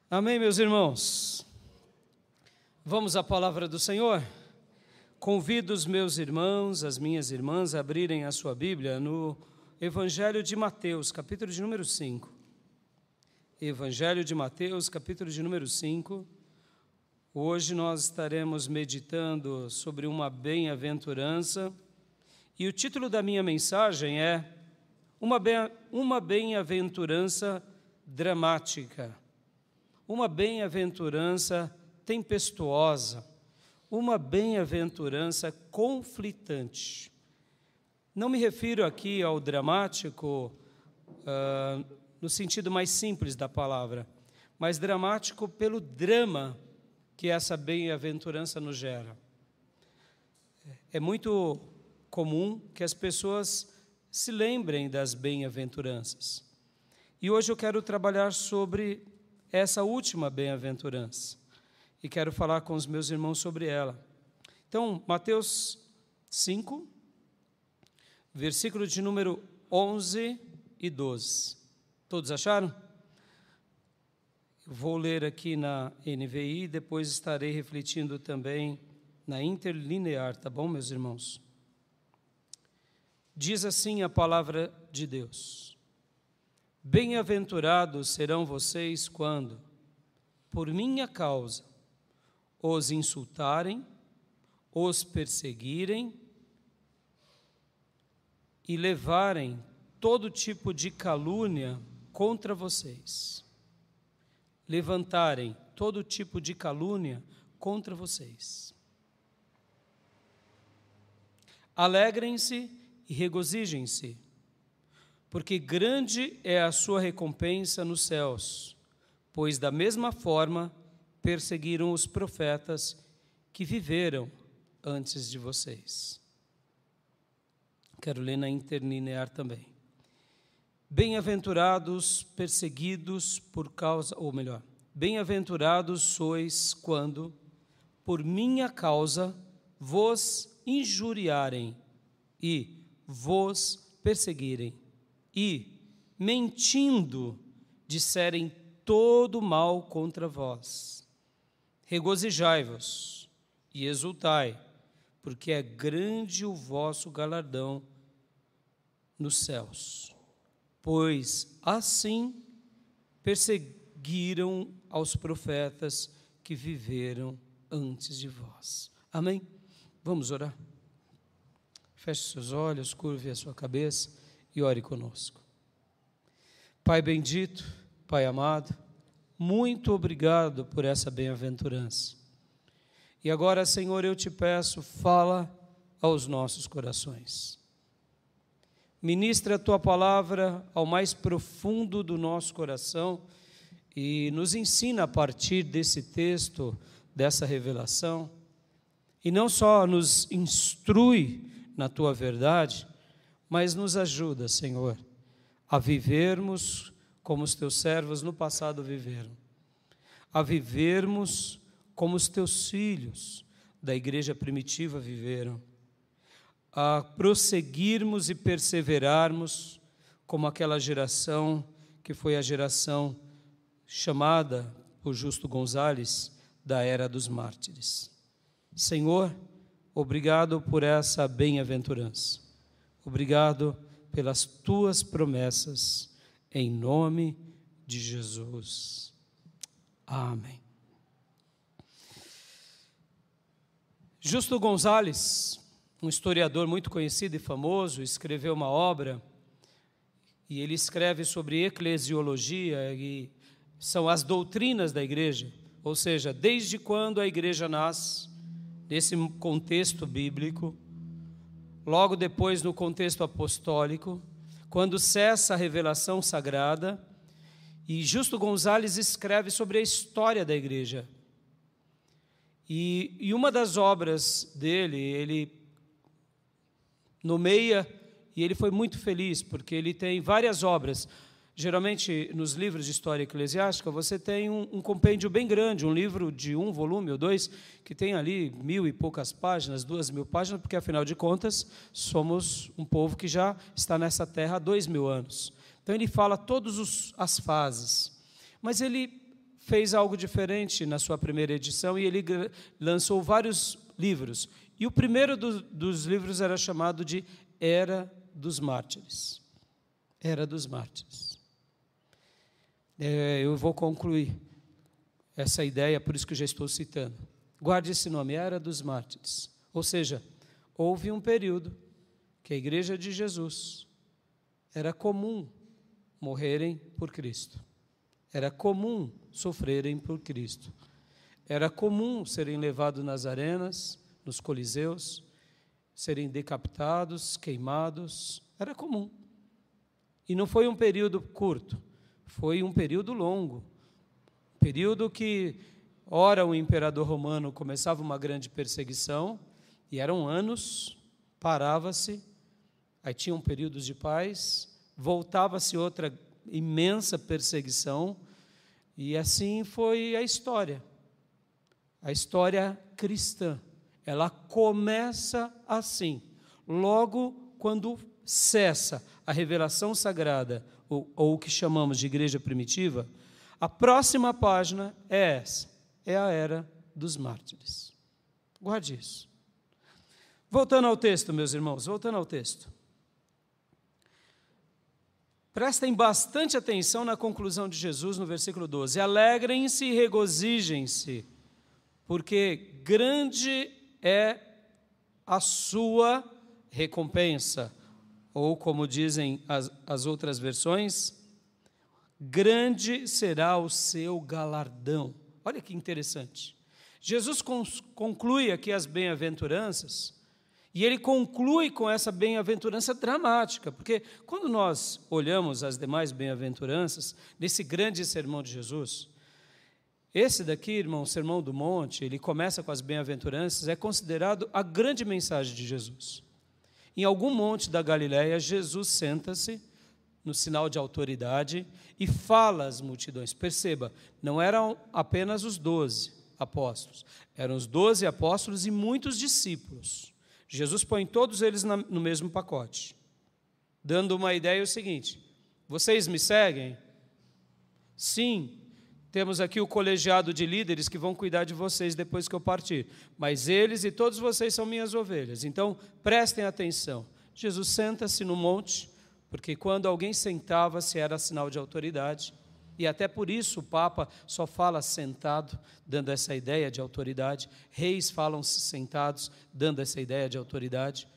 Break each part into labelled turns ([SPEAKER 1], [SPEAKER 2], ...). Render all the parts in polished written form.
[SPEAKER 1] Amém, meus irmãos? Vamos à palavra do Senhor? Convido os meus irmãos, as minhas irmãs, a abrirem a sua Bíblia no Evangelho de Mateus, capítulo de número 5. Evangelho de Mateus, capítulo de número 5. Hoje nós estaremos meditando sobre uma bem-aventurança e o título da minha mensagem é Uma bem-aventurança dramática. Uma bem-aventurança tempestuosa, uma bem-aventurança conflitante. Não me refiro aqui ao dramático no sentido mais simples da palavra, mas dramático pelo drama que essa bem-aventurança nos gera. É muito comum que as pessoas se lembrem das bem-aventuranças. E hoje eu quero trabalhar sobre essa última bem-aventurança. E quero falar com os meus irmãos sobre ela. Então, Mateus 5, versículo de número 11 e 12. Todos acharam? Vou ler aqui na NVI, depois estarei refletindo também na interlinear, tá bom, meus irmãos? Diz assim a palavra de Deus: Bem-aventurados serão vocês quando, por minha causa, os insultarem, os perseguirem e levarem todo tipo de calúnia contra vocês. Levantarem todo tipo de calúnia contra vocês. Alegrem-se e regozijem-se, porque grande é a sua recompensa nos céus, pois da mesma forma perseguiram os profetas que viveram antes de vocês. Quero ler na interlinear também. Bem-aventurados perseguidos por causa, ou melhor, bem-aventurados sois quando, por minha causa, vos injuriarem e vos perseguirem, e, mentindo, disserem todo mal contra vós. Regozijai-vos e exultai, porque é grande o vosso galardão nos céus. Pois assim perseguiram aos profetas que viveram antes de vós. Amém? Vamos orar? Feche seus olhos, curve a sua cabeça e ore conosco. Pai bendito, Pai amado, muito obrigado por essa bem-aventurança. E agora, Senhor, eu te peço, fala aos nossos corações. Ministra a tua palavra ao mais profundo do nosso coração e nos ensina a partir desse texto, dessa revelação, e não só nos instrui na tua verdade, mas nos ajuda, Senhor, a vivermos como os teus servos no passado viveram, a vivermos como os teus filhos da igreja primitiva viveram, a prosseguirmos e perseverarmos como aquela geração que foi a geração chamada por Justo Gonzalez da Era dos Mártires. Senhor, obrigado por essa bem-aventurança. Obrigado pelas tuas promessas, em nome de Jesus. Amém. Justo Gonzalez, um historiador muito conhecido e famoso, escreveu uma obra, e ele escreve sobre eclesiologia, e são as doutrinas da igreja, ou seja, desde quando a igreja nasce, nesse contexto bíblico, logo depois no contexto apostólico, quando cessa a revelação sagrada, e Justo Gonzalez escreve sobre a história da igreja. E uma das obras dele, ele nomeia, e ele foi muito feliz, porque ele tem várias obras. Geralmente, nos livros de história eclesiástica, você tem um compêndio bem grande, um livro de 1 volume ou 2, que tem ali 1000 e poucas páginas, 2000 páginas, porque, afinal de contas, somos um povo que já está nessa terra há 2000 anos. Então, ele fala todas as fases. Mas ele fez algo diferente na sua primeira edição e ele lançou vários livros. E o primeiro dos livros era chamado de Era dos Mártires. Era dos Mártires. Eu vou concluir essa ideia, por isso que eu já estou citando. Guarde esse nome, Era dos Mártires. Ou seja, houve um período que a Igreja de Jesus era comum morrerem por Cristo. Era comum sofrerem por Cristo. Era comum serem levados nas arenas, nos coliseus, serem decapitados, queimados. Era comum. E não foi um período curto, foi um período longo. Período que, ora, o imperador romano começava uma grande perseguição, e eram anos, parava-se, aí tinham períodos de paz, voltava-se outra imensa perseguição, e assim foi a história cristã. Ela começa assim, logo quando cessa a revelação sagrada, ou o que chamamos de igreja primitiva, a próxima página é essa, é a Era dos Mártires. Guarde isso. Voltando ao texto, meus irmãos, voltando ao texto. Prestem bastante atenção na conclusão de Jesus no versículo 12. Alegrem-se e regozijem-se, porque grande é a sua recompensa. Ou, como dizem as outras versões, grande será o seu galardão. Olha que interessante. Jesus conclui aqui as bem-aventuranças, e ele conclui com essa bem-aventurança dramática, porque quando nós olhamos as demais bem-aventuranças, nesse grande sermão de Jesus, esse daqui, irmão, o Sermão do Monte, ele começa com as bem-aventuranças, é considerado a grande mensagem de Jesus. Em algum monte da Galileia, Jesus senta-se no sinal de autoridade e fala às multidões. Perceba, não eram apenas os 12 apóstolos, eram os 12 apóstolos e muitos discípulos. Jesus põe todos eles no mesmo pacote, dando uma ideia, é o seguinte: vocês me seguem? Sim, temos aqui o colegiado de líderes que vão cuidar de vocês depois que eu partir, mas eles e todos vocês são minhas ovelhas, então prestem atenção. Jesus senta-se no monte, porque quando alguém sentava-se era sinal de autoridade, e até por isso o Papa só fala sentado, dando essa ideia de autoridade. Reis falam-se sentados, dando essa ideia de autoridade.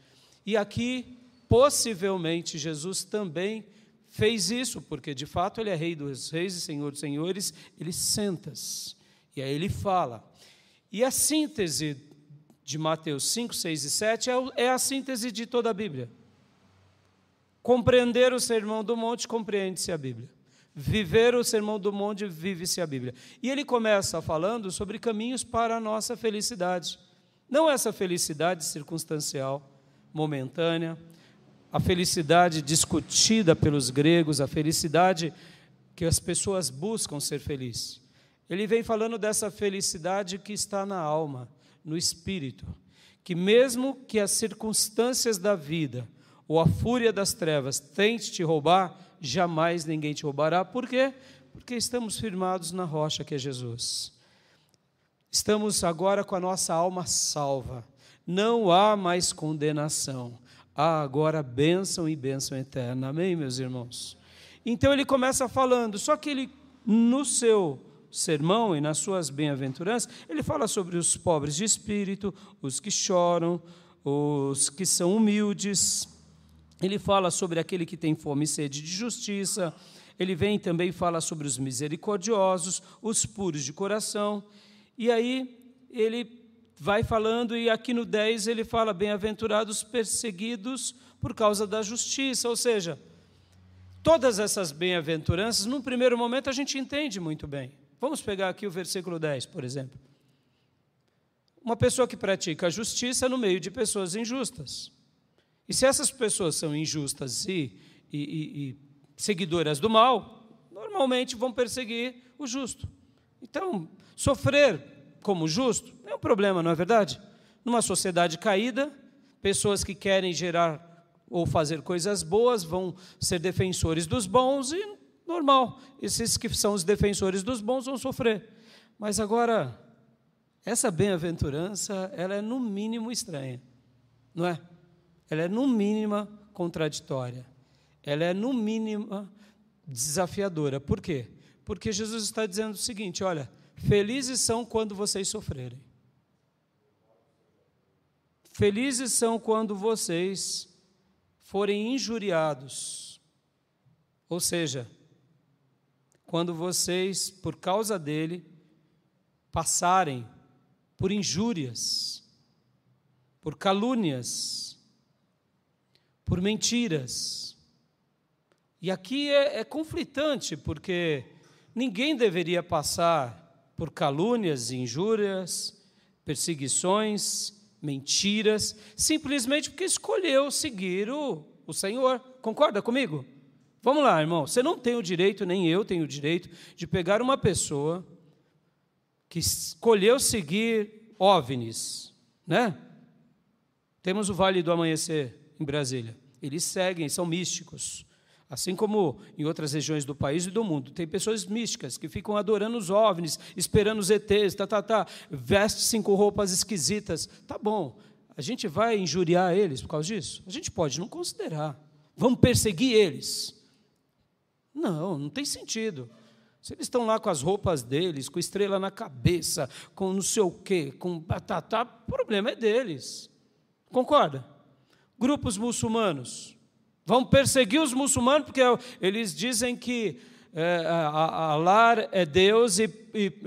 [SPEAKER 1] E aqui, possivelmente, Jesus também fez isso, porque de fato ele é Rei dos Reis e Senhor dos Senhores, ele senta-se, e aí ele fala. E a síntese de Mateus 5, 6 e 7 é a síntese de toda a Bíblia. Compreender o Sermão do Monte, compreende-se a Bíblia. Viver o Sermão do Monte, vive-se a Bíblia. E ele começa falando sobre caminhos para a nossa felicidade. Não essa felicidade circunstancial, momentânea, a felicidade discutida pelos gregos, a felicidade que as pessoas buscam ser felizes. Ele vem falando dessa felicidade que está na alma, no espírito, que mesmo que as circunstâncias da vida ou a fúria das trevas tente te roubar, jamais ninguém te roubará. Por quê? Porque estamos firmados na rocha que é Jesus. Estamos agora com a nossa alma salva. Não há mais condenação. Há agora bênção e bênção eterna. Amém, meus irmãos? Então ele começa falando, só que ele, no seu sermão e nas suas bem-aventuranças, ele fala sobre os pobres de espírito, os que choram, os que são humildes. Ele fala sobre aquele que tem fome e sede de justiça. Ele vem também e fala sobre os misericordiosos, os puros de coração. E aí ele vai falando, e aqui no 10 ele fala: bem-aventurados perseguidos por causa da justiça. Ou seja, todas essas bem-aventuranças, num primeiro momento a gente entende muito bem. Vamos pegar aqui o versículo 10, por exemplo. Uma pessoa que pratica a justiça no meio de pessoas injustas. E se essas pessoas são injustas e seguidoras do mal, normalmente vão perseguir o justo. Então, sofrer como justo é um problema, não é verdade? Numa sociedade caída, pessoas que querem gerar ou fazer coisas boas vão ser defensores dos bons e Normal, esses que são os defensores dos bons vão sofrer. Mas agora, essa bem-aventurança, ela é no mínimo estranha, não é? Ela é no mínimo contraditória. Ela é no mínimo desafiadora. Por quê? Porque Jesus está dizendo o seguinte, olha, felizes são quando vocês sofrerem. Felizes são quando vocês forem injuriados. Ou seja, quando vocês, por causa dele, passarem por injúrias, por calúnias, por mentiras. E aqui é conflitante, porque ninguém deveria passar por calúnias, injúrias, perseguições, mentiras, simplesmente porque escolheu seguir o Senhor. Concorda comigo? Vamos lá, irmão. Você não tem o direito, nem eu tenho o direito, de pegar uma pessoa que escolheu seguir OVNIs, né? Temos o Vale do Amanhecer em Brasília. Eles seguem, são místicos. Assim como em outras regiões do país e do mundo. Tem pessoas místicas que ficam adorando os OVNIs, esperando os ETs, veste-se com roupas esquisitas. Tá bom, a gente vai injuriar eles por causa disso? A gente pode não considerar. Vamos perseguir eles? Não tem sentido. Se eles estão lá com as roupas deles, com estrela na cabeça, com não sei o quê, com batata, o problema é deles. Concorda? Grupos muçulmanos. Vão perseguir os muçulmanos, porque eles dizem que Alá é Deus e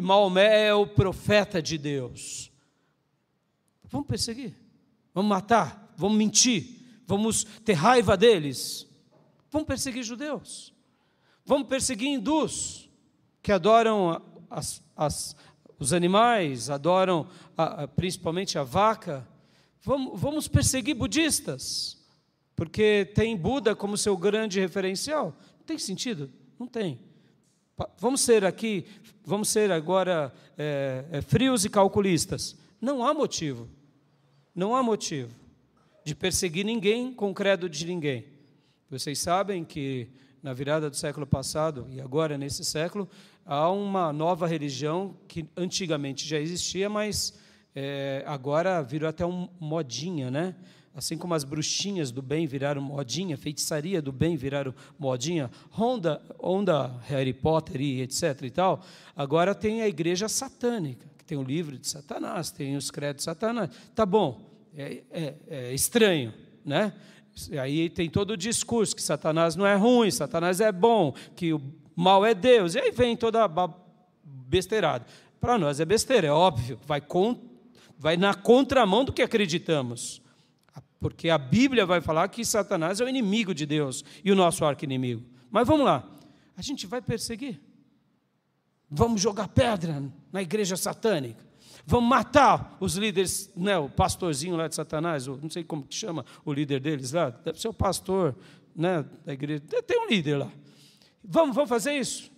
[SPEAKER 1] Maomé é o profeta de Deus. Vamos perseguir? Vamos matar? Vamos mentir? Vamos ter raiva deles? Vamos perseguir judeus? Vamos perseguir hindus, que adoram os animais, adoram principalmente a vaca? Vamos perseguir budistas? Porque tem Buda como seu grande referencial? Não tem sentido? Não tem. Vamos ser agora frios e calculistas. Não há motivo de perseguir ninguém com o credo de ninguém. Vocês sabem que na virada do século passado e agora nesse século, há uma nova religião que antigamente já existia, mas agora virou até uma modinha, né? Assim como as bruxinhas do bem viraram modinha, feitiçaria do bem viraram modinha, onda Harry Potter e etc. e tal, agora tem a igreja satânica, que tem o livro de Satanás, tem os credos de Satanás. Tá bom, é estranho, né? Aí tem todo o discurso que Satanás não é ruim, Satanás é bom, que o mal é Deus, e aí vem toda a besteirada. Para nós é besteira, é óbvio, vai na contramão do que acreditamos. Porque a Bíblia vai falar que Satanás é o inimigo de Deus e o nosso arqui-inimigo. Mas vamos lá, a gente vai perseguir? Vamos jogar pedra na igreja satânica? Vamos matar os líderes, né, o pastorzinho lá de Satanás, não sei como que chama o líder deles lá, deve ser o pastor, né, da igreja, tem um líder lá. Vamos fazer isso?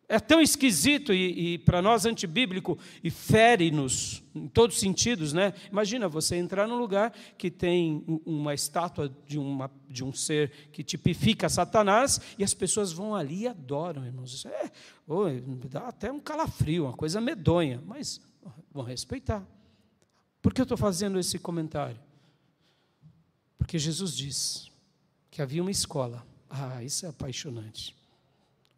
[SPEAKER 1] É tão esquisito e para nós antibíblico e fere-nos em todos os sentidos, né? Imagina você entrar num lugar que tem uma estátua de um ser que tipifica Satanás e as pessoas vão ali e adoram, irmãos. Isso dá até um calafrio, uma coisa medonha, mas vão respeitar. Por que eu estou fazendo esse comentário? Porque Jesus diz que havia uma escola. Isso é apaixonante.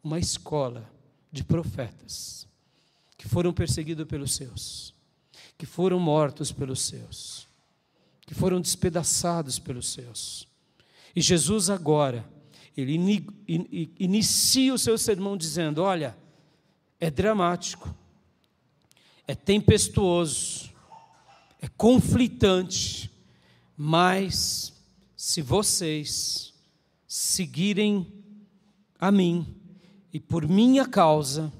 [SPEAKER 1] Uma escola de profetas, que foram perseguidos pelos seus, que foram mortos pelos seus, que foram despedaçados pelos seus. E Jesus agora, ele inicia o seu sermão dizendo, olha, é dramático, é tempestuoso, é conflitante, mas se vocês seguirem a mim, e por minha causa,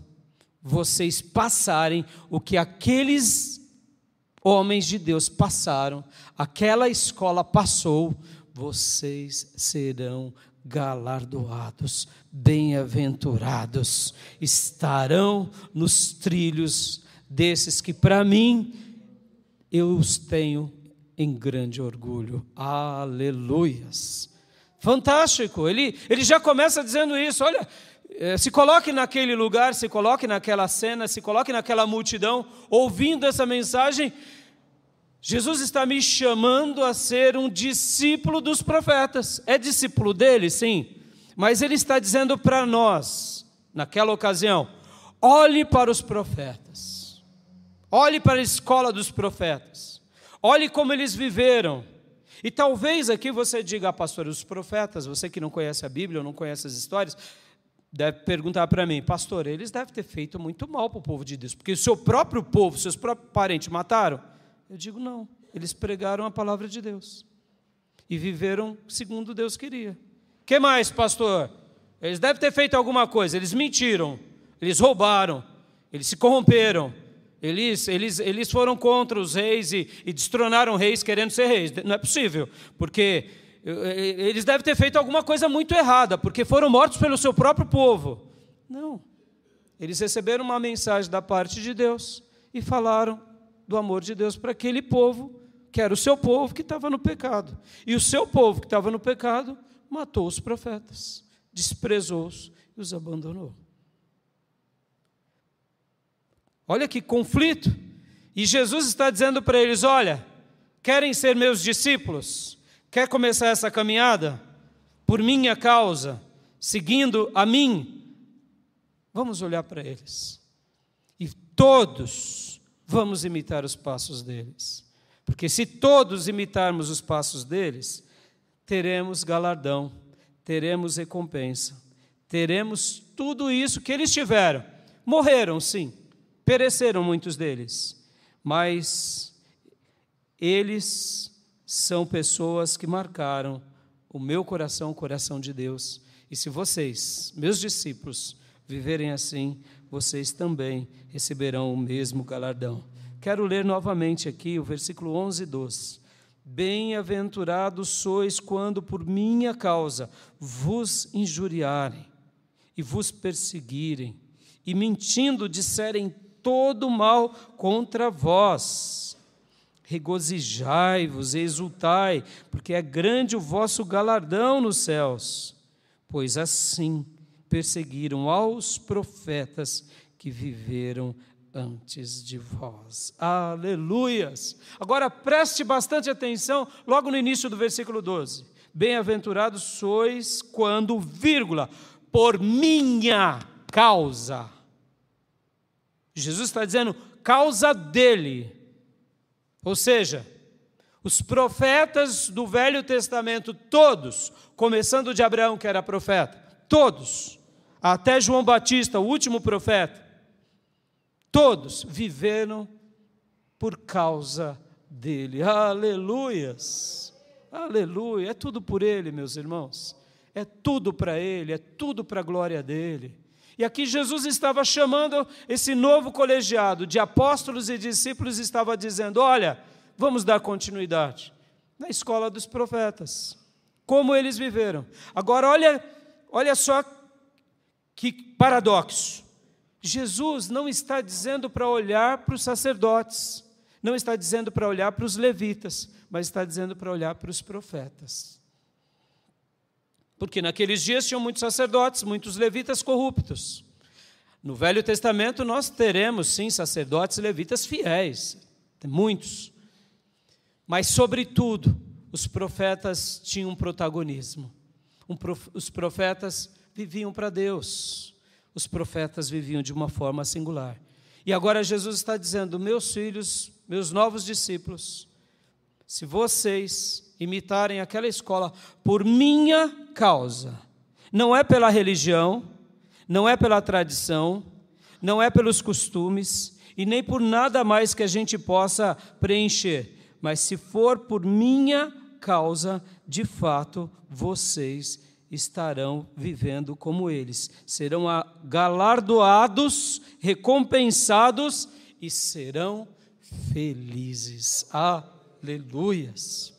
[SPEAKER 1] vocês passarem o que aqueles homens de Deus passaram, aquela escola passou, vocês serão galardoados, bem-aventurados, estarão nos trilhos desses que para mim, eu os tenho em grande orgulho. Aleluias! Fantástico! Ele já começa dizendo isso, olha, Se coloque naquele lugar, se coloque naquela cena, se coloque naquela multidão, ouvindo essa mensagem. Jesus está me chamando a ser um discípulo dos profetas. É discípulo dele, sim, mas ele está dizendo para nós, naquela ocasião, olhe para os profetas, olhe para a escola dos profetas, olhe como eles viveram. E talvez aqui você diga, pastor, os profetas, você que não conhece a Bíblia, ou não conhece as histórias, deve perguntar para mim, pastor, eles devem ter feito muito mal para o povo de Deus, porque o seu próprio povo, seus próprios parentes mataram? Eu digo, não, eles pregaram a palavra de Deus e viveram segundo Deus queria. O que mais, pastor? Eles devem ter feito alguma coisa, eles mentiram, eles roubaram, eles se corromperam, eles foram contra os reis e destronaram reis querendo ser reis. Não é possível, porque eles devem ter feito alguma coisa muito errada, porque foram mortos pelo seu próprio povo. Não, eles receberam uma mensagem da parte de Deus e falaram do amor de Deus para aquele povo, que era o seu povo que estava no pecado. E o seu povo que estava no pecado matou os profetas, desprezou-os e os abandonou. Olha que conflito. E Jesus está dizendo para eles, olha, querem ser meus discípulos? Quer começar essa caminhada por minha causa, seguindo a mim? Vamos olhar para eles. E todos vamos imitar os passos deles. Porque se todos imitarmos os passos deles, teremos galardão, teremos recompensa, teremos tudo isso que eles tiveram. Morreram, sim, pereceram muitos deles, mas eles são pessoas que marcaram o meu coração, o coração de Deus. E se vocês, meus discípulos, viverem assim, vocês também receberão o mesmo galardão. Quero ler novamente aqui o versículo 11 e 12. Bem-aventurados sois quando por minha causa vos injuriarem e vos perseguirem, e mentindo disserem todo mal contra vós. Regozijai-vos e exultai, porque é grande o vosso galardão nos céus, pois assim perseguiram aos profetas que viveram antes de vós. Aleluias! Agora preste bastante atenção logo no início do versículo 12. Bem-aventurados sois quando, vírgula, por minha causa. Jesus está dizendo, causa dele. Ou seja, os profetas do Velho Testamento, todos, começando de Abraão, que era profeta, todos, até João Batista, o último profeta, todos viveram por causa dele. Aleluias! Aleluia! É tudo por ele, meus irmãos. É tudo para ele, é tudo para a glória dele. E aqui Jesus estava chamando esse novo colegiado de apóstolos e discípulos, estava dizendo, olha, vamos dar continuidade na escola dos profetas, como eles viveram. Agora, olha só que paradoxo. Jesus não está dizendo para olhar para os sacerdotes, não está dizendo para olhar para os levitas, mas está dizendo para olhar para os profetas. Porque naqueles dias tinham muitos sacerdotes, muitos levitas corruptos. No Velho Testamento nós teremos, sim, sacerdotes e levitas fiéis, tem muitos. Mas, sobretudo, os profetas tinham um protagonismo. Os profetas viviam para Deus. Os profetas viviam de uma forma singular. E agora Jesus está dizendo, meus filhos, meus novos discípulos, se vocês imitarem aquela escola por minha causa, não é pela religião, não é pela tradição, não é pelos costumes, e nem por nada mais que a gente possa preencher, mas se for por minha causa, de fato, vocês estarão vivendo como eles, serão galardoados, recompensados e serão felizes. Aleluias!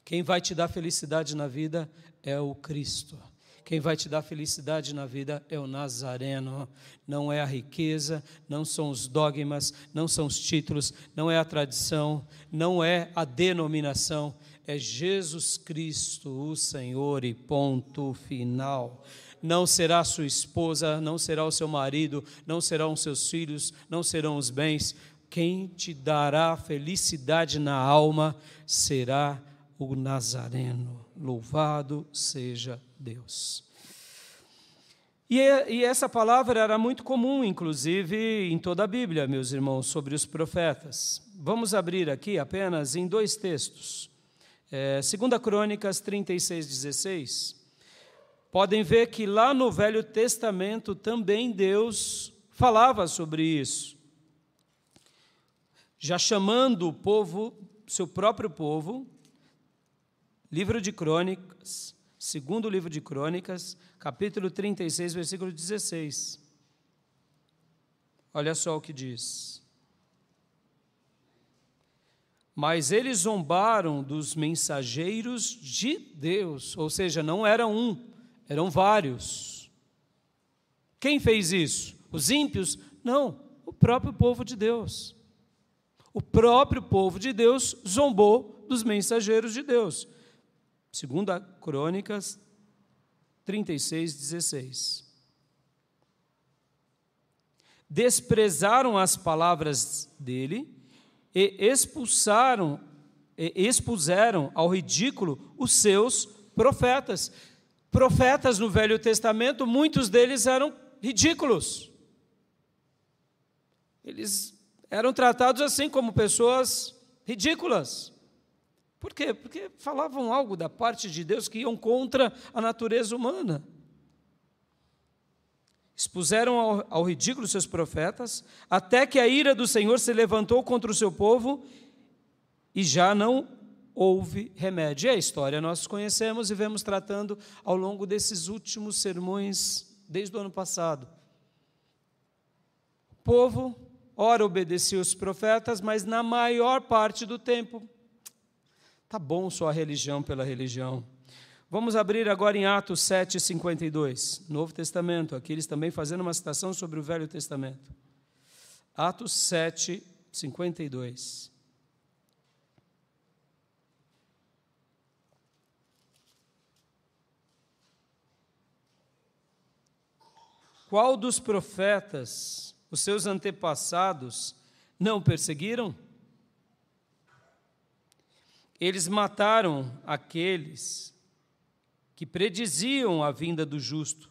[SPEAKER 1] Quem vai te dar felicidade na vida é o Cristo. Quem vai te dar felicidade na vida é o Nazareno. Não é a riqueza, não são os dogmas, não são os títulos, não é a tradição, não é a denominação, é Jesus Cristo, o Senhor, e ponto final. não será sua esposa, não será o seu marido, não serão os seus filhos, não serão os bens. Quem te dará felicidade na alma será o Nazareno. Louvado seja Deus. E essa palavra era muito comum, inclusive, em toda a Bíblia, meus irmãos, sobre os profetas. Vamos abrir aqui apenas em 2 textos. 2 Crônicas 36:16. Podem ver que lá no Velho Testamento também Deus falava sobre isso. Já chamando o povo, seu próprio povo, livro de Crônicas, segundo livro de Crônicas, capítulo 36, versículo 16. Olha só o que diz. Mas eles zombaram dos mensageiros de Deus, ou seja, não era um, eram vários. Quem fez isso? Os ímpios? Não, o próprio povo de Deus. O próprio povo de Deus zombou dos mensageiros de Deus. 2 Crônicas 36:16. Desprezaram as palavras dele e expuseram ao ridículo os seus profetas. Profetas no Velho Testamento, muitos deles eram ridículos. Eles eram tratados assim, como pessoas ridículas. Por quê? Porque falavam algo da parte de Deus que iam contra a natureza humana. Expuseram ao ridículo seus profetas, até que a ira do Senhor se levantou contra o seu povo e já não houve remédio. E a história nós conhecemos e vemos tratando ao longo desses últimos sermões, desde o ano passado. O povo, ora, obedecia os profetas, mas na maior parte do tempo, tá bom só a religião pela religião. Vamos abrir agora em Atos 7:52, Novo Testamento, aqui eles também fazendo uma citação sobre o Velho Testamento. Atos 7:52. Qual dos profetas, os seus antepassados, não perseguiram? Eles mataram aqueles que prediziam a vinda do justo,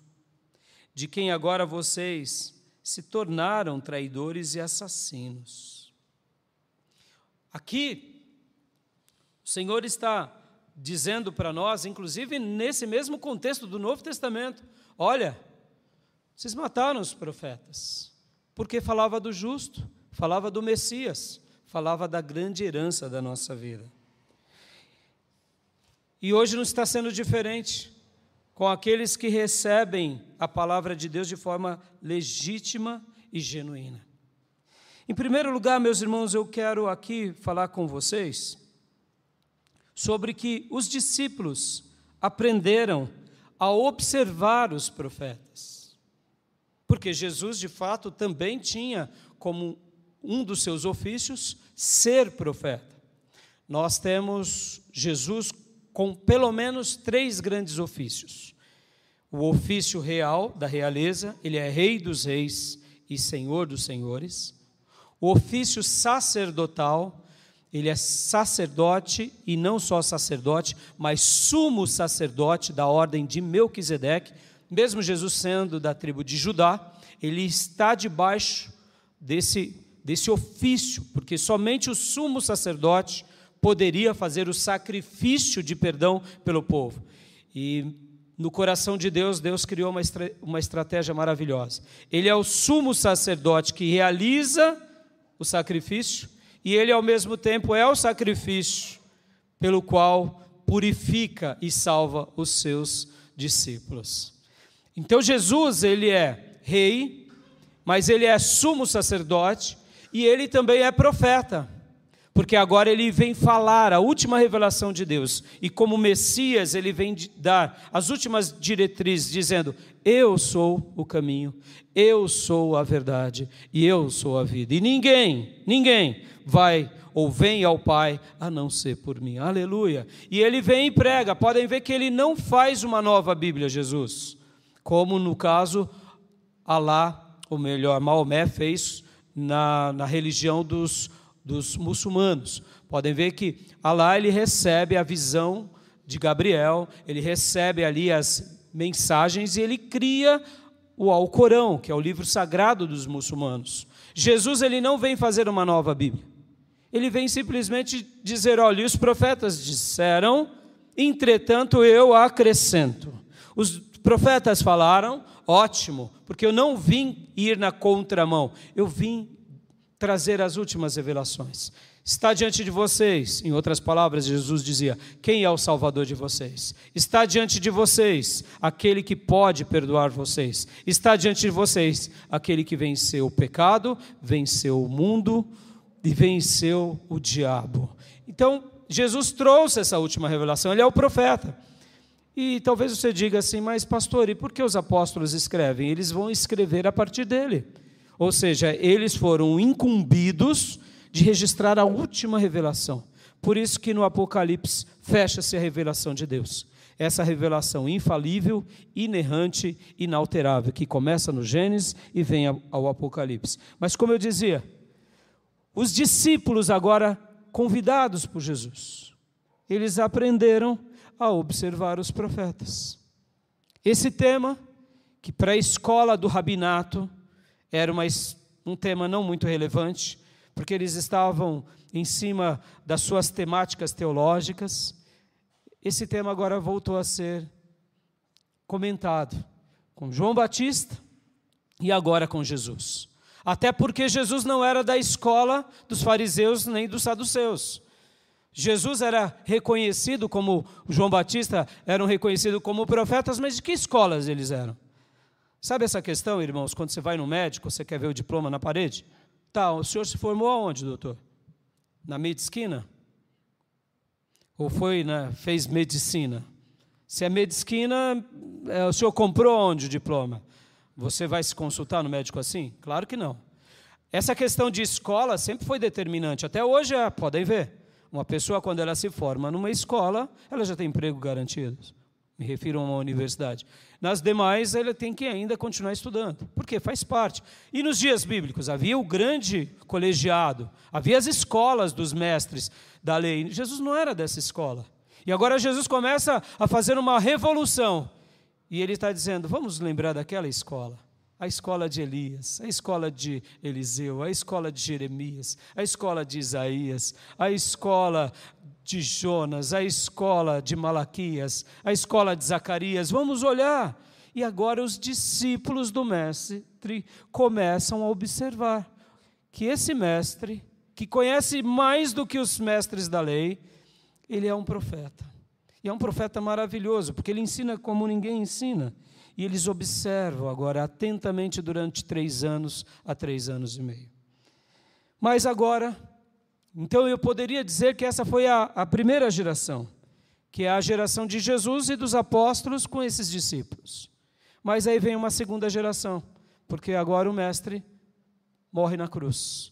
[SPEAKER 1] de quem agora vocês se tornaram traidores e assassinos. Aqui, o Senhor está dizendo para nós, inclusive nesse mesmo contexto do Novo Testamento, olha, vocês mataram os profetas, porque falava do justo, falava do Messias, falava da grande herança da nossa vida. E hoje não está sendo diferente com aqueles que recebem a palavra de Deus de forma legítima e genuína. Em primeiro lugar, meus irmãos, eu quero aqui falar com vocês sobre que os discípulos aprenderam a observar os profetas. Porque Jesus, de fato, também tinha como um dos seus ofícios ser profeta. Nós temos Jesus com pelo menos 3 grandes ofícios. O ofício real, da realeza, ele é rei dos reis e senhor dos senhores. O ofício sacerdotal, ele é sacerdote, e não só sacerdote, mas sumo sacerdote da ordem de Melquisedeque. Mesmo Jesus sendo da tribo de Judá, ele está debaixo desse ofício, porque somente o sumo sacerdote poderia fazer o sacrifício de perdão pelo povo. E no coração de Deus, Deus criou uma estratégia maravilhosa. Ele é o sumo sacerdote que realiza o sacrifício, e ele ao mesmo tempo é o sacrifício pelo qual purifica e salva os seus discípulos. Então Jesus, ele é rei, mas ele é sumo sacerdote, e ele também é profeta. Porque agora ele vem falar a última revelação de Deus. E como Messias, ele vem dar as últimas diretrizes, dizendo: eu sou o caminho, eu sou a verdade e eu sou a vida. E ninguém vai ou vem ao Pai a não ser por mim. Aleluia. E ele vem e prega. Podem ver que ele não faz uma nova Bíblia, Jesus. como no caso Alá, ou melhor, Maomé fez na religião dos muçulmanos. Podem ver que Alá, ele recebe a visão de Gabriel, ele recebe ali as mensagens e ele cria o Alcorão, que é o livro sagrado dos muçulmanos. Jesus, ele não vem fazer uma nova Bíblia. Ele vem simplesmente dizer, olha, os profetas disseram, entretanto eu acrescento. Os profetas falaram, ótimo, porque eu não vim ir na contramão, eu vim trazer as últimas revelações. Está diante de vocês, em outras palavras, Jesus dizia, quem é o Salvador de vocês? Está diante de vocês aquele que pode perdoar vocês. Está diante de vocês aquele que venceu o pecado, venceu o mundo e venceu o diabo. Então, Jesus trouxe essa última revelação, ele é o profeta. E talvez você diga assim, mas pastor, e por que os apóstolos escrevem? Eles vão escrever a partir dele. Ou seja, eles foram incumbidos de registrar a última revelação. Por isso que no Apocalipse fecha-se a revelação de Deus. Essa revelação infalível, inerrante, inalterável, que começa no Gênesis e vem ao Apocalipse. Mas como eu dizia, os discípulos agora convidados por Jesus, eles aprenderam a observar os profetas. Esse tema, que para a escola do rabinato era um tema não muito relevante, porque eles estavam em cima das suas temáticas teológicas, esse tema agora voltou a ser comentado com João Batista e agora com Jesus. Até porque Jesus não era da escola dos fariseus nem dos saduceus. Jesus era reconhecido como, João Batista eram reconhecidos como profetas, mas de que escolas eles eram? Sabe essa questão, irmãos, quando você vai no médico, você quer ver o diploma na parede? Tá, o senhor se formou aonde, doutor? Na medicina? Ou fez medicina? Se é medicina, o senhor comprou onde o diploma? Você vai se consultar no médico assim? Claro que não. Essa questão de escola sempre foi determinante. Até hoje, podem ver. Uma pessoa, quando ela se forma numa escola, ela já tem emprego garantido. Me refiro a uma universidade. Nas demais, ela tem que ainda continuar estudando. Por quê? Faz parte. E nos dias bíblicos, havia o grande colegiado, havia as escolas dos mestres da lei. Jesus não era dessa escola. E agora Jesus começa a fazer uma revolução. E ele está dizendo, vamos lembrar daquela escola. A escola de Elias, a escola de Eliseu, a escola de Jeremias, a escola de Isaías, a escola de Jonas, a escola de Malaquias, a escola de Zacarias. Vamos olhar. E agora os discípulos do mestre começam a observar que esse mestre, que conhece mais do que os mestres da lei, ele é um profeta. E é um profeta maravilhoso, porque ele ensina como ninguém ensina. E eles observam agora atentamente durante 3 anos a 3 anos e meio. Mas agora, então eu poderia dizer que essa foi a primeira geração, que é a geração de Jesus e dos apóstolos com esses discípulos. Mas aí vem uma segunda geração, porque agora o mestre morre na cruz.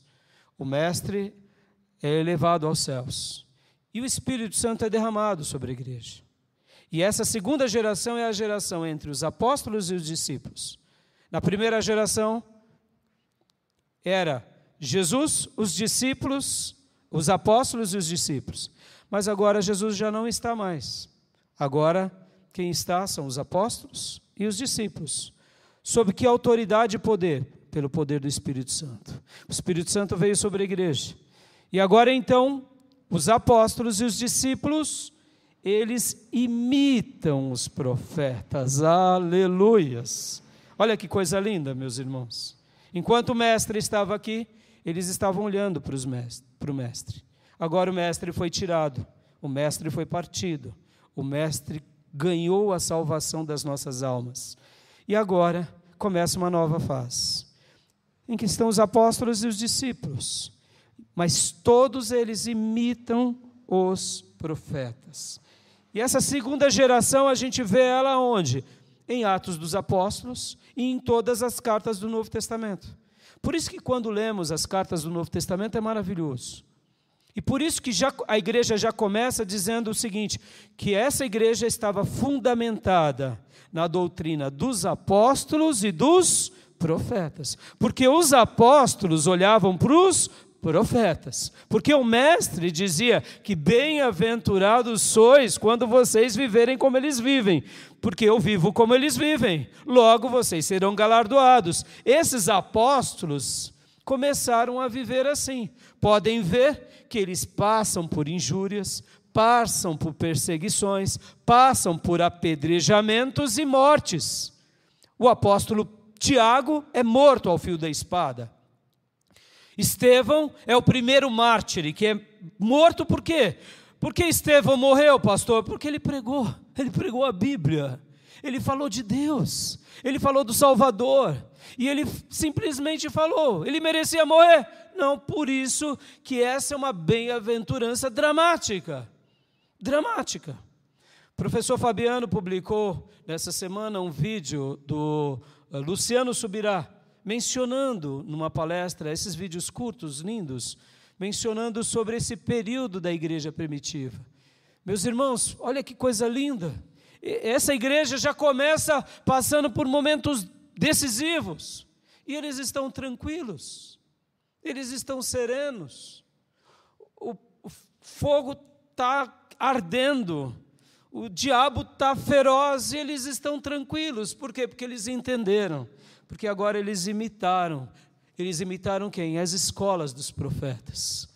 [SPEAKER 1] O mestre é elevado aos céus. E o Espírito Santo é derramado sobre a igreja. E essa segunda geração é a geração entre os apóstolos e os discípulos. Na primeira geração, era Jesus, os discípulos, os apóstolos e os discípulos. Mas agora Jesus já não está mais. Agora, quem está são os apóstolos e os discípulos. Sob que autoridade e poder? Pelo poder do Espírito Santo. O Espírito Santo veio sobre a igreja. E agora, então, os apóstolos e os discípulos, eles imitam os profetas, aleluias. Olha que coisa linda, meus irmãos. Enquanto o mestre estava aqui, eles estavam olhando para o mestre. Agora o mestre foi tirado, o mestre foi partido, o mestre ganhou a salvação das nossas almas. E agora começa uma nova fase, em que estão os apóstolos e os discípulos, mas todos eles imitam os profetas. E essa segunda geração a gente vê ela onde? Em Atos dos Apóstolos e em todas as cartas do Novo Testamento. Por isso que quando lemos as cartas do Novo Testamento é maravilhoso. E por isso que a igreja já começa dizendo o seguinte, que essa igreja estava fundamentada na doutrina dos apóstolos e dos profetas. Porque os apóstolos olhavam para os profetas. Porque o mestre dizia que bem-aventurados sois quando vocês viverem como eles vivem. Porque eu vivo como eles vivem. Logo vocês serão galardoados. Esses apóstolos começaram a viver assim. Podem ver que eles passam por injúrias, passam por perseguições, passam por apedrejamentos e mortes. O apóstolo Tiago é morto ao fio da espada. Estevão é o primeiro mártir, que é morto por quê? Por que Estevão morreu, pastor? Porque ele pregou a Bíblia, ele falou de Deus, ele falou do Salvador, e ele simplesmente falou, ele merecia morrer? Não, por isso que essa é uma bem-aventurança dramática. Dramática. O professor Fabiano publicou nessa semana um vídeo do Luciano Subirá, mencionando numa palestra, esses vídeos curtos, lindos, mencionando sobre esse período da igreja primitiva. Meus irmãos, olha que coisa linda. Essa igreja já começa passando por momentos decisivos, e eles estão tranquilos, eles estão serenos, o fogo está ardendo, o diabo está feroz, e eles estão tranquilos. Por quê? Porque eles entenderam, porque agora eles imitaram quem? As escolas dos profetas.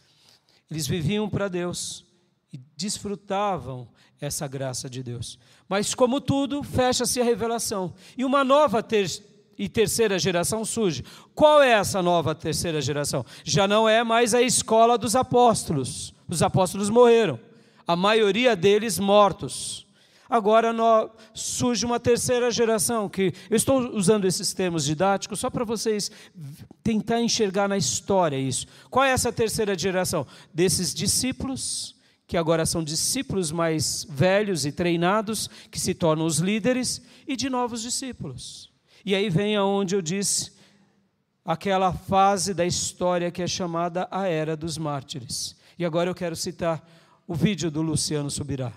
[SPEAKER 1] Eles viviam para Deus e desfrutavam essa graça de Deus. Mas como tudo, fecha-se a revelação, e uma nova terceira geração surge. Qual é essa nova terceira geração? Já não é mais a escola dos apóstolos. Os apóstolos morreram, a maioria deles mortos. Agora surge uma terceira geração, que eu estou usando esses termos didáticos só para vocês tentar enxergar na história isso. Qual é essa terceira geração? Desses discípulos, que agora são discípulos mais velhos e treinados, que se tornam os líderes, e de novos discípulos. E aí vem aonde eu disse, aquela fase da história que é chamada a Era dos Mártires. E agora eu quero citar o vídeo do Luciano Subirá.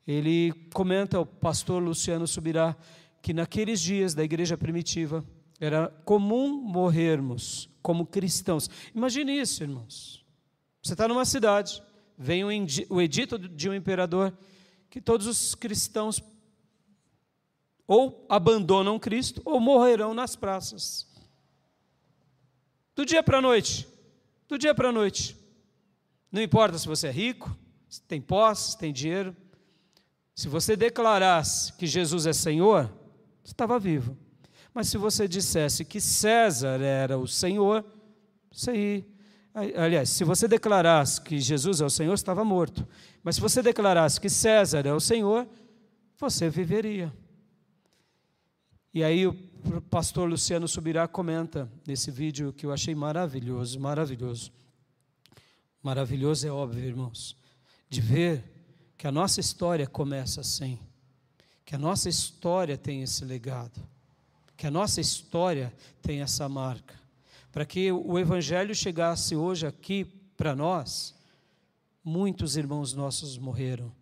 [SPEAKER 1] Ele comenta, o pastor Luciano Subirá, que naqueles dias da igreja primitiva, era comum morrermos como cristãos. Imagine isso, irmãos. Você está numa cidade, vem o edito de um imperador, que todos os cristãos ou abandonam Cristo, ou morrerão nas praças. Do dia para a noite. Do dia para a noite. Não importa se você é rico, se tem posse, se tem dinheiro. Se você declarasse que Jesus é Senhor, você estava vivo. Mas se você dissesse que César era o Senhor, se você declarasse que Jesus é o Senhor, você estava morto. Mas se você declarasse que César é o Senhor, você viveria. E aí o pastor Luciano Subirá comenta nesse vídeo, que eu achei maravilhoso, maravilhoso. Maravilhoso é óbvio, irmãos, de ver que a nossa história começa assim, que a nossa história tem esse legado, que a nossa história tem essa marca. Para que o Evangelho chegasse hoje aqui para nós, muitos irmãos nossos morreram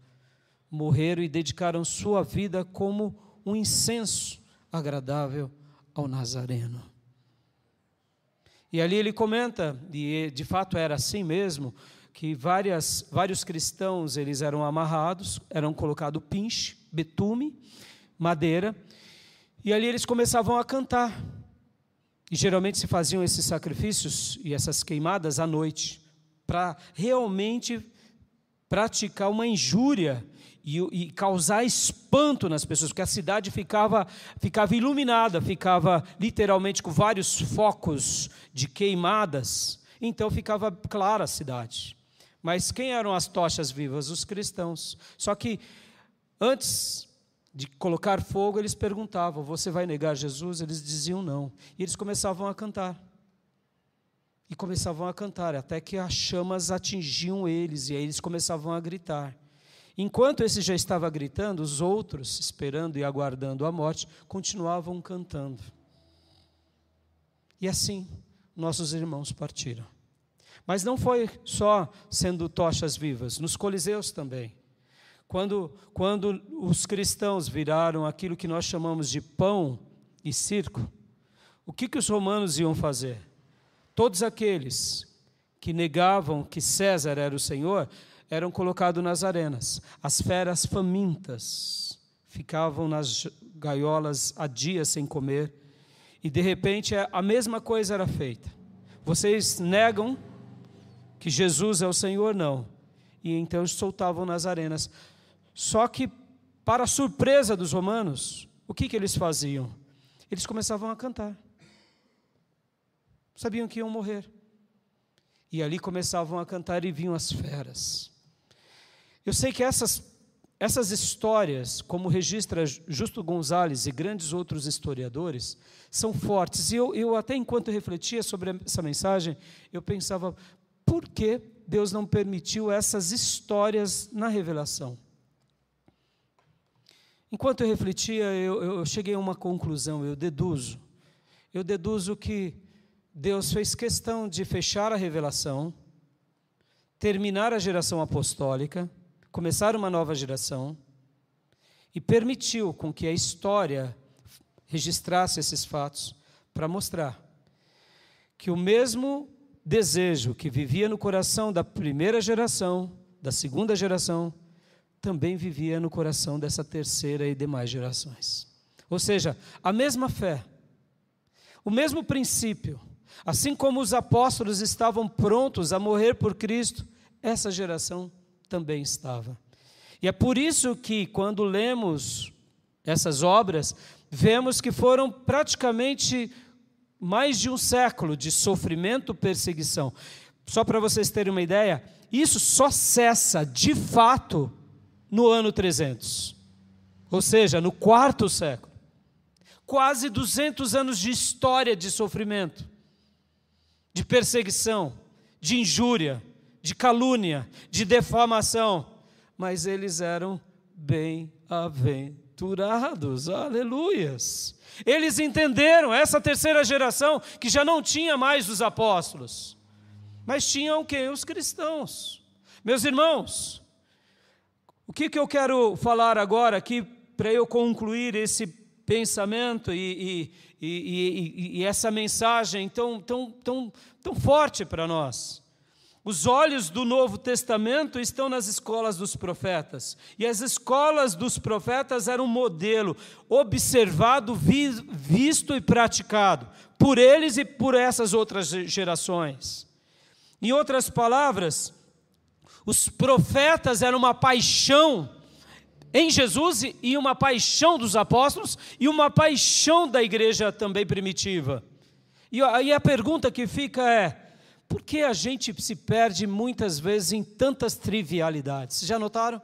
[SPEAKER 1] e dedicaram sua vida como um incenso agradável ao Nazareno. E ali ele comenta, e de fato era assim mesmo, que vários cristãos, eles eram amarrados, eram colocados pinche, betume, madeira, e ali eles começavam a cantar. E geralmente se faziam esses sacrifícios e essas queimadas à noite, para realmente praticar uma injúria e causar espanto nas pessoas, porque a cidade ficava iluminada, ficava literalmente com vários focos de queimadas, então ficava clara a cidade. Mas quem eram as tochas vivas? Os cristãos. Só que antes de colocar fogo, eles perguntavam: você vai negar Jesus? Eles diziam não. E eles começavam a cantar. E começavam a cantar, até que as chamas atingiam eles, e aí eles começavam a gritar. Enquanto esse já estava gritando, os outros, esperando e aguardando a morte, continuavam cantando. E assim, nossos irmãos partiram. Mas não foi só sendo tochas vivas, nos coliseus também. Quando os cristãos viraram aquilo que nós chamamos de pão e circo, o que os romanos iam fazer? Todos aqueles que negavam que César era o Senhor eram colocados nas arenas. As feras famintas ficavam nas gaiolas há dias sem comer, e de repente a mesma coisa era feita. Vocês negam que Jesus é o Senhor? Não. E então eles soltavam nas arenas. Só que, para a surpresa dos romanos, o que eles faziam? Eles começavam a cantar. Sabiam que iam morrer. E ali começavam a cantar e vinham as feras. Eu sei que essas histórias, como registra Justo Gonzalez e grandes outros historiadores, são fortes. E eu até enquanto refletia sobre essa mensagem, eu pensava, por que Deus não permitiu essas histórias na revelação? Enquanto eu refletia, eu cheguei a uma conclusão, eu deduzo que Deus fez questão de fechar a revelação, terminar a geração apostólica, começar uma nova geração, e permitiu com que a história registrasse esses fatos para mostrar que o mesmo desejo que vivia no coração da primeira geração, da segunda geração, também vivia no coração dessa terceira e demais gerações. Ou seja, a mesma fé, o mesmo princípio, assim como os apóstolos estavam prontos a morrer por Cristo, essa geração também estava. E é por isso que, quando lemos essas obras, vemos que foram praticamente mais de um século de sofrimento e perseguição. Só para vocês terem uma ideia, isso só cessa de fato no ano 300, ou seja, no 4º século. Quase 200 anos de história de sofrimento, de perseguição, de injúria, de calúnia, de defamação, mas eles eram bem-aventurados, aleluias. Eles entenderam, essa terceira geração, que já não tinha mais os apóstolos, mas tinham quem? Os cristãos. Meus irmãos, o que eu quero falar agora aqui, para eu concluir esse pensamento e essa mensagem tão forte para nós? Os olhos do Novo Testamento estão nas escolas dos profetas, e as escolas dos profetas eram um modelo observado, visto e praticado por eles e por essas outras gerações. Em outras palavras, os profetas eram uma paixão em Jesus e uma paixão dos apóstolos e uma paixão da igreja também primitiva. E aí a pergunta que fica é, por que a gente se perde muitas vezes em tantas trivialidades? Vocês já notaram?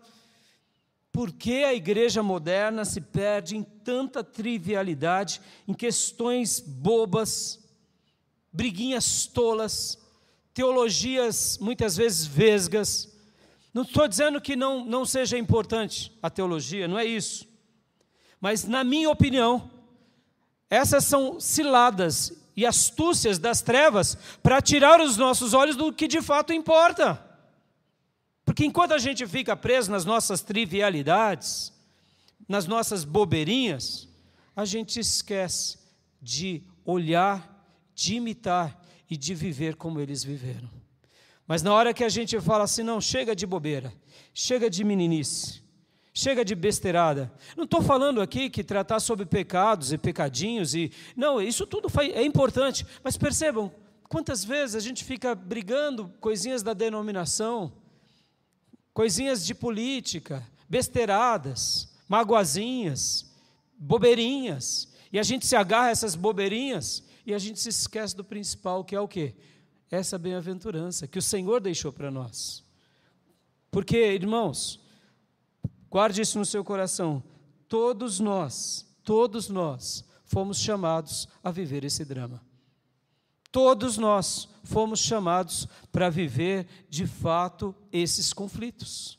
[SPEAKER 1] Por que a igreja moderna se perde em tanta trivialidade, em questões bobas, briguinhas tolas, teologias muitas vezes vesgas? Não estou dizendo que não seja importante a teologia, não é isso. Mas, na minha opinião, essas são ciladas e astúcias das trevas para tirar os nossos olhos do que de fato importa. Porque enquanto a gente fica preso nas nossas trivialidades, nas nossas bobeirinhas, a gente esquece de olhar, de imitar e de viver como eles viveram. Mas na hora que a gente fala assim, não, chega de bobeira, chega de meninice, chega de besteirada. Não estou falando aqui que tratar sobre pecados e pecadinhos, não, isso tudo é importante, mas percebam, quantas vezes a gente fica brigando coisinhas da denominação, coisinhas de política, besteiradas, magoazinhas, bobeirinhas, e a gente se agarra a essas bobeirinhas e a gente se esquece do principal, que é o quê? Essa bem-aventurança que o Senhor deixou para nós. Porque, irmãos, guarde isso no seu coração, todos nós fomos chamados a viver esse drama. Todos nós fomos chamados para viver, de fato, esses conflitos.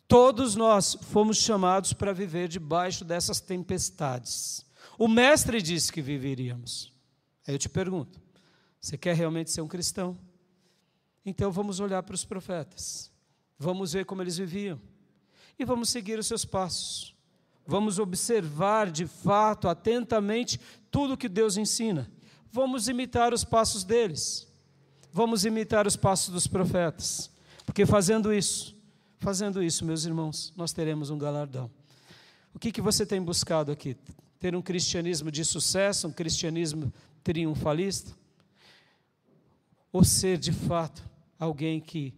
[SPEAKER 1] Todos nós fomos chamados para viver debaixo dessas tempestades. O Mestre disse que viveríamos. Aí eu te pergunto, você quer realmente ser um cristão? Então vamos olhar para os profetas, vamos ver como eles viviam, e vamos seguir os seus passos. Vamos observar de fato, atentamente, tudo que Deus ensina. Vamos imitar os passos deles. Vamos imitar os passos dos profetas. Porque fazendo isso, meus irmãos, nós teremos um galardão. O que você tem buscado aqui? Ter um cristianismo de sucesso, um cristianismo triunfalista? Ou ser de fato alguém que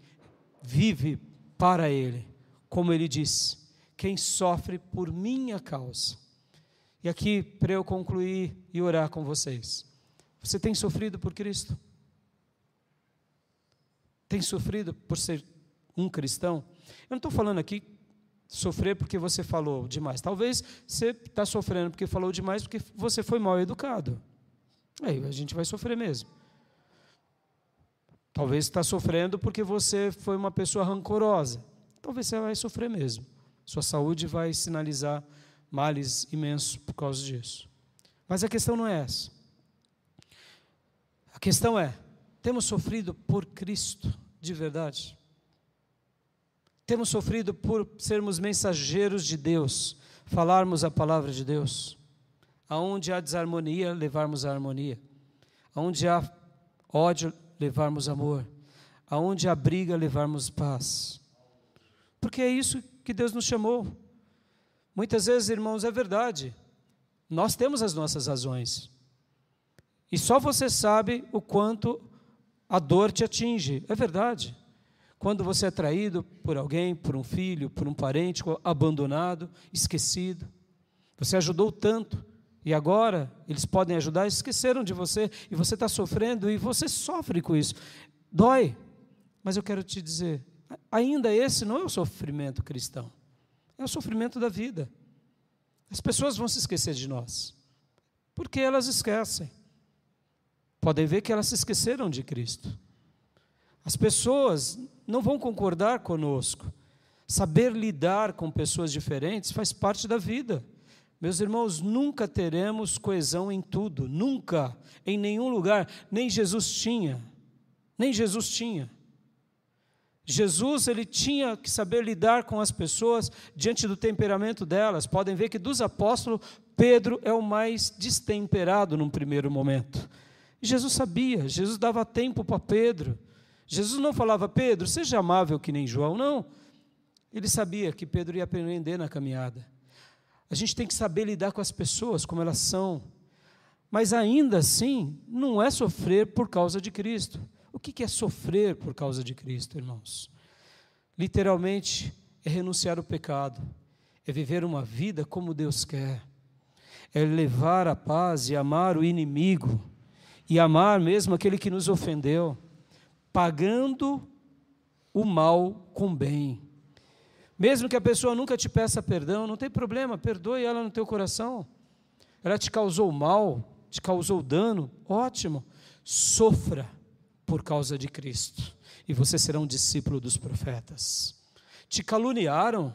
[SPEAKER 1] vive para Ele? Como Ele disse, quem sofre por minha causa. E aqui, para eu concluir e orar com vocês, você tem sofrido por Cristo? Tem sofrido por ser um cristão? Eu não estou falando aqui sofrer porque você falou demais. Talvez você está sofrendo porque falou demais, porque você foi mal educado. Aí a gente vai sofrer mesmo. Talvez está sofrendo porque você foi uma pessoa rancorosa. Talvez você vai sofrer mesmo. Sua saúde vai sinalizar males imensos por causa disso. Mas a questão não é essa. A questão é, temos sofrido por Cristo de verdade? Temos sofrido por sermos mensageiros de Deus, falarmos a palavra de Deus? Aonde há desarmonia, levarmos a harmonia. Aonde há ódio, levarmos amor. Aonde há briga, levarmos paz. Porque é isso que Deus nos chamou. Muitas vezes, irmãos, é verdade. Nós temos as nossas razões. E só você sabe o quanto a dor te atinge. É verdade. Quando você é traído por alguém, por um filho, por um parente, abandonado, esquecido. Você ajudou tanto. E agora eles podem ajudar, esqueceram de você. E você está sofrendo e você sofre com isso. Dói. Mas eu quero te dizer, ainda esse não é o sofrimento cristão. É o sofrimento da vida. As pessoas vão se esquecer de nós. Porque elas esquecem. Podem ver que elas se esqueceram de Cristo. As pessoas não vão concordar conosco. Saber lidar com pessoas diferentes faz parte da vida. Meus irmãos, nunca teremos coesão em tudo. Nunca, em nenhum lugar. Nem Jesus tinha. Nem Jesus tinha. Jesus, ele tinha que saber lidar com as pessoas diante do temperamento delas. Podem ver que dos apóstolos, Pedro é o mais destemperado num primeiro momento. E Jesus sabia, Jesus dava tempo para Pedro. Jesus não falava, Pedro, seja amável que nem João, não. Ele sabia que Pedro ia aprender na caminhada. A gente tem que saber lidar com as pessoas como elas são. Mas ainda assim, não é sofrer por causa de Cristo. O que é sofrer por causa de Cristo, irmãos? Literalmente, é renunciar ao pecado, é viver uma vida como Deus quer, é levar a paz e amar o inimigo, e amar mesmo aquele que nos ofendeu, pagando o mal com bem. Mesmo que a pessoa nunca te peça perdão, não tem problema, perdoe ela no teu coração. Ela te causou mal, te causou dano, ótimo, sofra por causa de Cristo, e você será um discípulo dos profetas. Te caluniaram,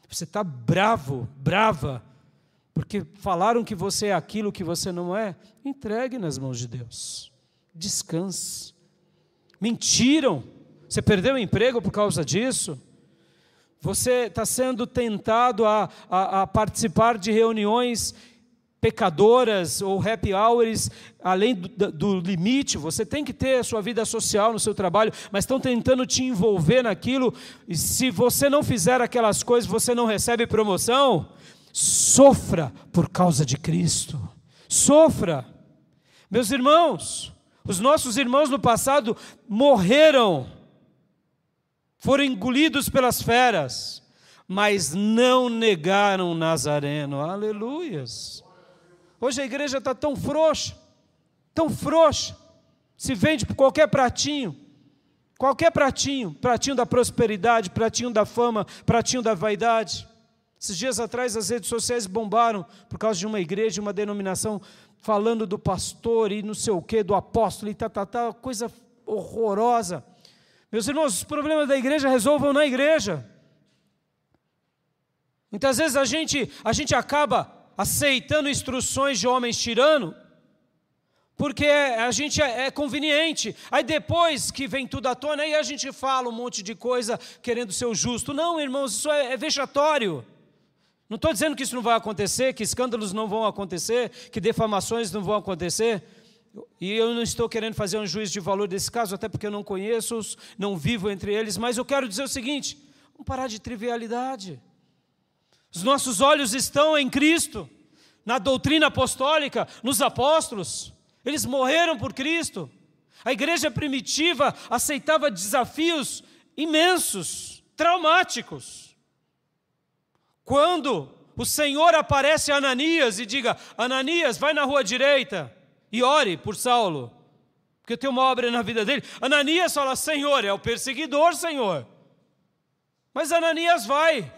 [SPEAKER 1] você está bravo, brava, porque falaram que você é aquilo que você não é. Entregue nas mãos de Deus, descanse. Mentiram, você perdeu o emprego por causa disso, você está sendo tentado a participar de reuniões pecadoras ou happy hours, além do limite. Você tem que ter a sua vida social no seu trabalho, mas estão tentando te envolver naquilo, e se você não fizer aquelas coisas, você não recebe promoção. Sofra por causa de Cristo, sofra. Meus irmãos, os nossos irmãos no passado morreram, foram engolidos pelas feras, mas não negaram o Nazareno. Aleluias. Hoje a igreja está tão frouxa, se vende por qualquer pratinho, pratinho da prosperidade, pratinho da fama, pratinho da vaidade. Esses dias atrás as redes sociais bombaram por causa de uma igreja, uma denominação, falando do pastor e não sei o que, do apóstolo e coisa horrorosa. Meus irmãos, os problemas da igreja resolvam na igreja. Muitas vezes a gente acaba aceitando instruções de homens tiranos, porque a gente é conveniente. Aí depois que vem tudo à tona, aí a gente fala um monte de coisa querendo ser o justo. Não, irmãos, isso é vexatório. Não estou dizendo que isso não vai acontecer, que escândalos não vão acontecer, que defamações não vão acontecer. E eu não estou querendo fazer um juízo de valor desse caso, até porque eu não conheço-os, não vivo entre eles, mas eu quero dizer o seguinte: vamos parar de trivialidade. Os nossos olhos estão em Cristo, na doutrina apostólica, nos apóstolos. Eles morreram por Cristo. A igreja primitiva aceitava desafios imensos, traumáticos. Quando o Senhor aparece a Ananias e diga: Ananias, vai na rua direita e ore por Saulo, porque tem uma obra na vida dele. Ananias fala: Senhor, é o perseguidor, Senhor. Mas Ananias vai.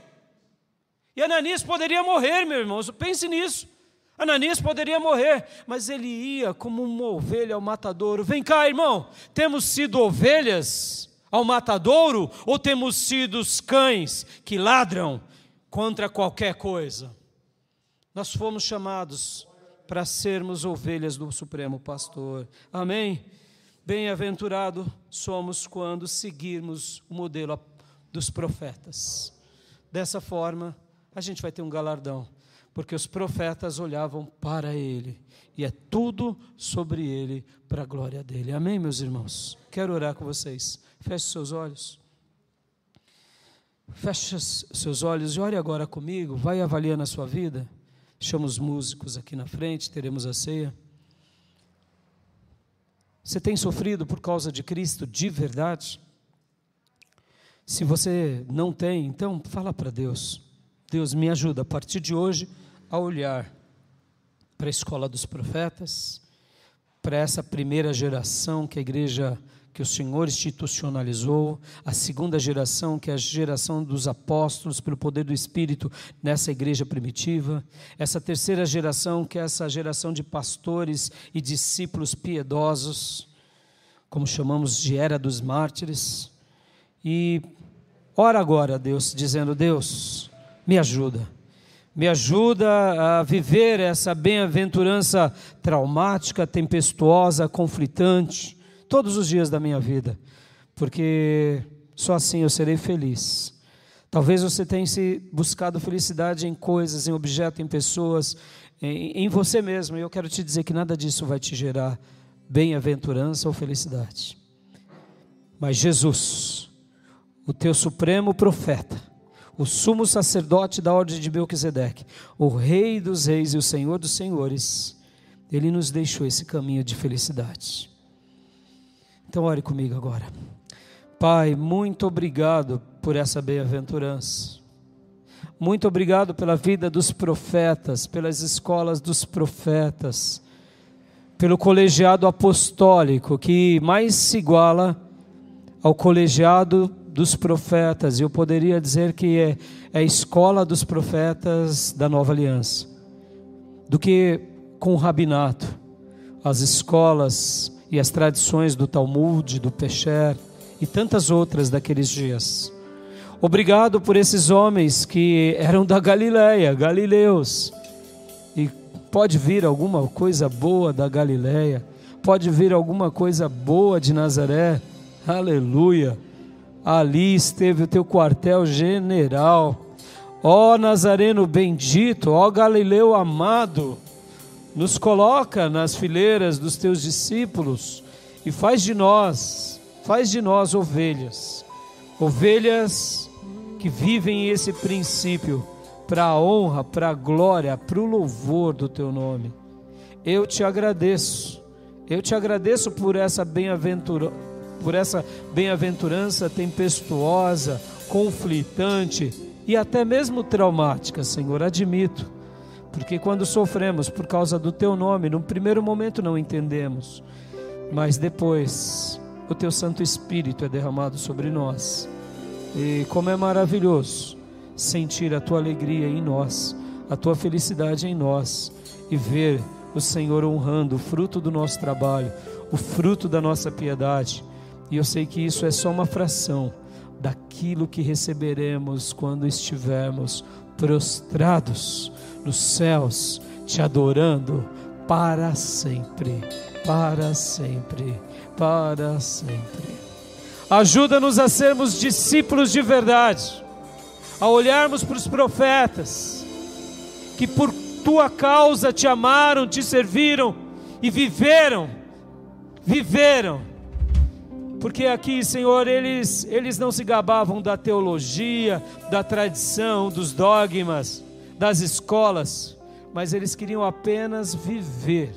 [SPEAKER 1] E Ananias poderia morrer, meu irmão, pense nisso. Ananias poderia morrer, mas ele ia como uma ovelha ao matadouro. Vem cá, irmão, temos sido ovelhas ao matadouro ou temos sido os cães que ladram contra qualquer coisa? Nós fomos chamados para sermos ovelhas do Supremo Pastor. Amém? Bem-aventurado somos quando seguirmos o modelo dos profetas. Dessa forma, a gente vai ter um galardão, porque os profetas olhavam para ele, e é tudo sobre ele, para a glória dele. Amém, meus irmãos? Quero orar com vocês. Feche seus olhos. Feche seus olhos e ore agora comigo. Vai avaliando a sua vida. Chama os músicos aqui na frente, teremos a ceia. Você tem sofrido por causa de Cristo de verdade? Se você não tem, então fala para Deus: Deus, me ajuda a partir de hoje a olhar para a escola dos profetas, para essa primeira geração que a igreja, que o Senhor institucionalizou, a segunda geração, que é a geração dos apóstolos, pelo poder do Espírito, nessa igreja primitiva, essa terceira geração, que é essa geração de pastores e discípulos piedosos, como chamamos de era dos mártires. E ora agora, Deus, dizendo: Deus, me ajuda a viver essa bem-aventurança traumática, tempestuosa, conflitante, todos os dias da minha vida, porque só assim eu serei feliz. Talvez você tenha buscado felicidade em coisas, em objetos, em pessoas, em você mesmo, e eu quero te dizer que nada disso vai te gerar bem-aventurança ou felicidade. Mas Jesus, o teu supremo profeta, o sumo sacerdote da ordem de Melquisedeque, o Rei dos reis e o Senhor dos senhores, ele nos deixou esse caminho de felicidade. Então ore comigo agora. Pai, muito obrigado por essa bem-aventurança. Muito obrigado pela vida dos profetas, pelas escolas dos profetas, pelo colegiado apostólico, que mais se iguala ao colegiado dos profetas. Eu poderia dizer que é a escola dos profetas da Nova Aliança, do que com o rabinato, as escolas e as tradições do Talmud, do Pesher e tantas outras daqueles dias. Obrigado por esses homens que eram da Galileia, galileus, e pode vir alguma coisa boa da Galileia, pode vir alguma coisa boa de Nazaré, aleluia. Ali esteve o teu quartel-general, ó Nazareno bendito, ó Galileu amado, nos coloca nas fileiras dos teus discípulos e faz de nós ovelhas que vivem esse princípio para a honra, para a glória, para o louvor do teu nome. Eu te agradeço por essa bem-aventurança tempestuosa, conflitante e até mesmo traumática, Senhor, admito, porque quando sofremos por causa do teu nome, no primeiro momento não entendemos, mas depois o teu Santo Espírito é derramado sobre nós, e como é maravilhoso sentir a tua alegria em nós, a tua felicidade em nós, e ver o Senhor honrando o fruto do nosso trabalho, o fruto da nossa piedade. E eu sei que isso é só uma fração daquilo que receberemos quando estivermos prostrados nos céus, te adorando para sempre. para sempre, para sempre. Ajuda-nos a sermos discípulos de verdade, a olharmos para os profetas, que por tua causa te amaram, te serviram e viveram, porque aqui, Senhor, eles não se gabavam da teologia, da tradição, dos dogmas, das escolas, mas eles queriam apenas viver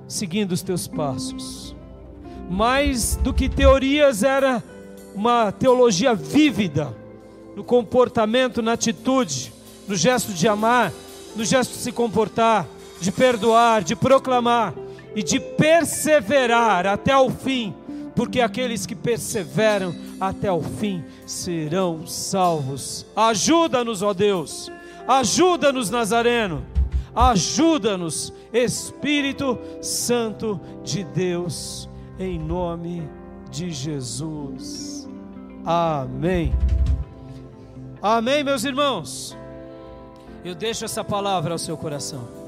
[SPEAKER 1] seguindo os teus passos. Mais do que teorias, era uma teologia vívida, no comportamento, na atitude, no gesto de amar, no gesto de se comportar, de perdoar, de proclamar e de perseverar até o fim, porque aqueles que perseveram até o fim serão salvos. Ajuda-nos, ó Deus, ajuda-nos, Nazareno, ajuda-nos, Espírito Santo de Deus, em nome de Jesus. Amém. Amém, meus irmãos. Eu deixo essa palavra ao seu coração.